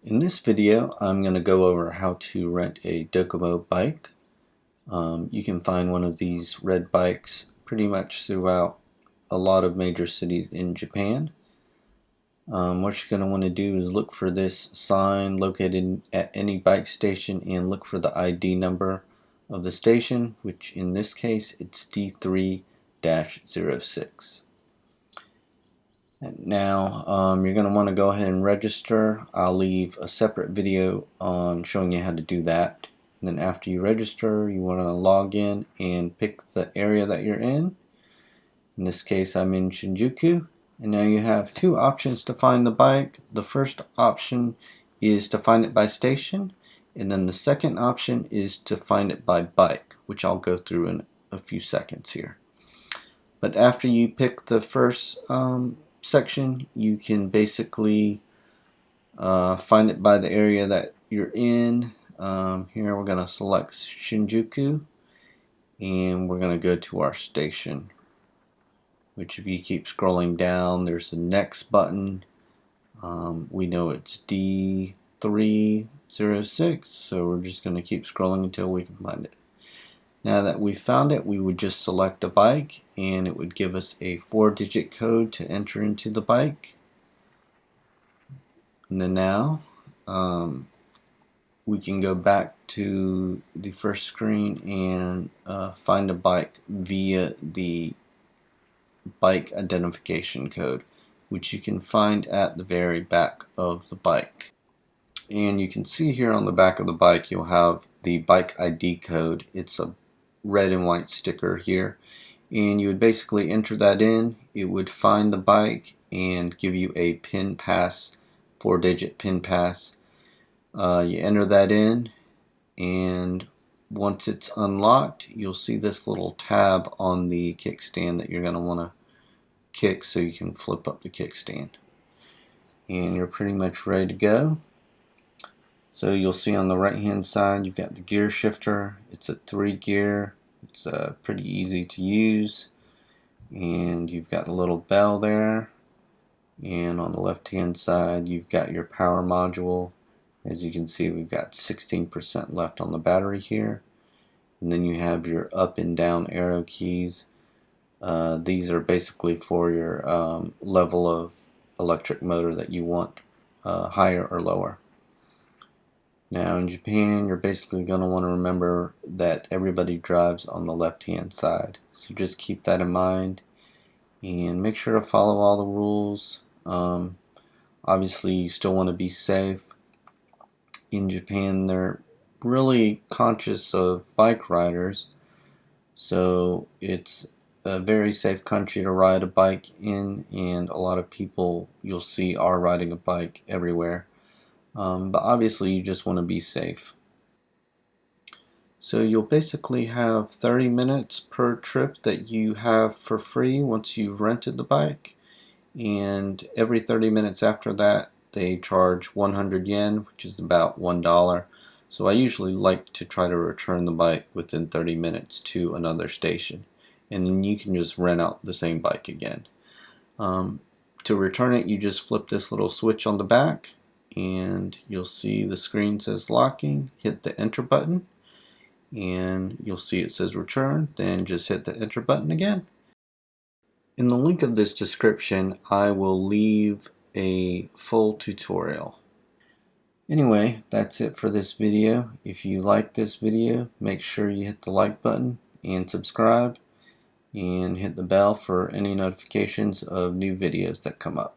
In this video, I'm going to go over how to rent a Docomo bike. You can find one of these red bikes pretty much throughout a lot of major cities in Japan. What you're going to want to do is look for this sign located at any bike station and look for the ID number of the station, which in this case it's D3-06. Now you're going to want to go ahead and register. I'll leave a separate video on showing you how to do that. And then after you register, you want to log in and pick the area that you're in. In this case, I'm in Shinjuku. And now you have two options to find the bike. The first option is to find it by station. And then the second option is to find it by bike, which I'll go through in a few seconds here. But after you pick the first section, you can basically find it by the area that you're in. Here we're going to select Shinjuku and we're going to go to our station, which if you keep scrolling down, there's the next button. We know it's D306, so we're just going to keep scrolling until we can find it. Now that we found it, we would just select a bike and it would give us a 4-digit code to enter into the bike. And then now we can go back to the first screen and find a bike via the bike identification code, which you can find at the very back of the bike. And you can see here on the back of the bike you'll have the bike ID code. It's a red and white sticker here, and you would basically enter that in. It would find the bike and give you a pin pass, 4-digit pin pass. You enter that in, and once it's unlocked, you'll see this little tab on the kickstand that you're going to want to kick so you can flip up the kickstand, and you're pretty much ready to go. So you'll see on the right hand side you've got the gear shifter. It's a 3-gear. It's pretty easy to use, and you've got a little bell there, and on the left hand side you've got your power module. As you can see, we've got 16% left on the battery here, and then you have your up and down arrow keys. These are basically for your level of electric motor that you want, higher or lower. Now in Japan, you're basically going to want to remember that everybody drives on the left hand side, so just keep that in mind and make sure to follow all the rules. Obviously you still want to be safe. In Japan, they're really conscious of bike riders, so it's a very safe country to ride a bike in, and a lot of people you'll see are riding a bike everywhere. But obviously you just want to be safe. So you'll basically have 30 minutes per trip that you have for free once you've rented the bike, and every 30 minutes after that they charge 100 yen, which is about $1. So I usually like to try to return the bike within 30 minutes to another station, and then you can just rent out the same bike again. To return it, you just flip this little switch on the back, and you'll see the screen says locking. Hit the enter button and you'll see it says return. Then just hit the enter button again. In the link of this description I will leave a full tutorial. Anyway, that's it for this video. If you like this video, make sure you hit the like button and subscribe and hit the bell for any notifications of new videos that come up.